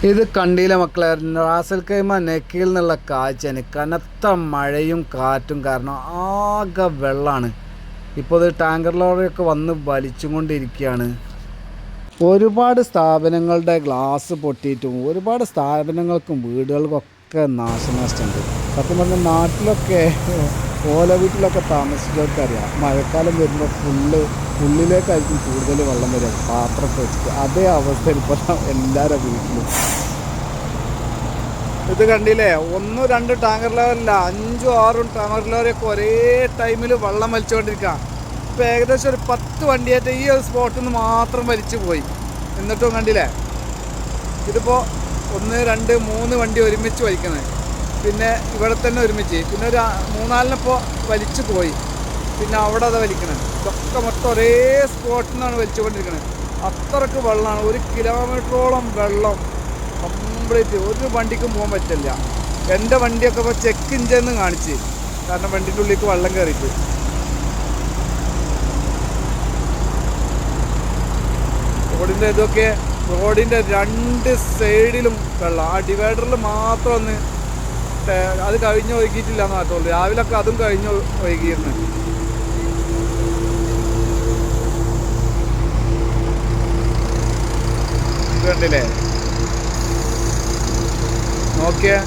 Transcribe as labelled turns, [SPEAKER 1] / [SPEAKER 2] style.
[SPEAKER 1] ഇത് കണ്ടില്ല മക്കളെ, റാസൽ കൈമ നെക്കിയിൽ നിന്നുള്ള കാഴ്ചയാണ്. കനത്ത മഴയും കാറ്റും കാരണം ആകെ വെള്ളമാണ്. ഇപ്പോൾ ഇത് ടാങ്കർ ലോറിയൊക്കെ വന്ന് വലിച്ചും കൊണ്ടിരിക്കുകയാണ്. ഒരുപാട് സ്ഥാപനങ്ങളുടെ ഗ്ലാസ് പൊട്ടിയിട്ടും ഒരുപാട് സ്ഥാപനങ്ങൾക്കും വീടുകൾക്കൊക്കെ നാശനഷ്ടമുണ്ട്. സത്യം പറഞ്ഞാൽ നാട്ടിലൊക്കെ ഓല വീട്ടിലൊക്കെ താമസിച്ചവർക്കറിയാം, മഴക്കാലം വരുമ്പോൾ ഉള്ളിലേക്കായിരിക്കും കൂടുതൽ വെള്ളം വരിക, പാത്രമൊക്കെ വെച്ചിട്ട്. അതേ അവസ്ഥയിൽ ഇപ്പോൾ എല്ലാവരുടെ വീട്ടിലും. ഇത് കണ്ടില്ലേ, 1-2 ടാങ്കർ ലോറിയല്ല, 5-6 ടാങ്കർ ലോറിയൊക്കെ ഒരേ ടൈമിൽ വെള്ളം വലിച്ചുകൊണ്ടിരിക്കുക. ഇപ്പോൾ ഏകദേശം ഒരു 10 വണ്ടിയായിട്ട് ഈ ഒരു സ്പോട്ടിൽ നിന്ന് മാത്രം വലിച്ചു പോയി. എന്നിട്ടും കണ്ടില്ലേ, ഇതിപ്പോൾ 1-2-3 വണ്ടി ഒരുമിച്ച് വലിക്കുന്നത്, പിന്നെ ഇവിടെ തന്നെ ഒരുമിച്ച്, പിന്നെ ഒരു 3-4 വലിച്ചു പോയി, പിന്നെ അവിടെ അത് വലിക്കണത്. ഇതൊക്കെ മൊത്തം ഒരേ സ്പോട്ടിൽ നിന്നാണ് വലിച്ചുകൊണ്ടിരിക്കുന്നത്. അത്രയ്ക്ക് വെള്ളമാണ്, 1 കിലോമീറ്ററോളം വെള്ളം കംപ്ലീറ്റ്. ഒരു വണ്ടിക്കും പോകാൻ പറ്റില്ല. എൻ്റെ വണ്ടിയൊക്കെ ഇപ്പോൾ ചെക്ക് ഇഞ്ചെന്ന് കാണിച്ച്, കാരണം വണ്ടിൻ്റെ ഉള്ളിലേക്ക് വെള്ളം കയറിയിട്ട്. റോഡിൻ്റെ 2 സൈഡിലും വെള്ളം. ആ ഡിവൈഡറിൽ മാത്രം ഒന്ന് അത് കഴിഞ്ഞ് ഒഴുകിയിട്ടില്ല എന്ന് മാത്രമേ ഉള്ളൂ. രാവിലൊക്കെ അതും കഴിഞ്ഞ് ഒഴുകിയിരുന്നു. കണ്ടില്ലേ, നോക്കിയേ.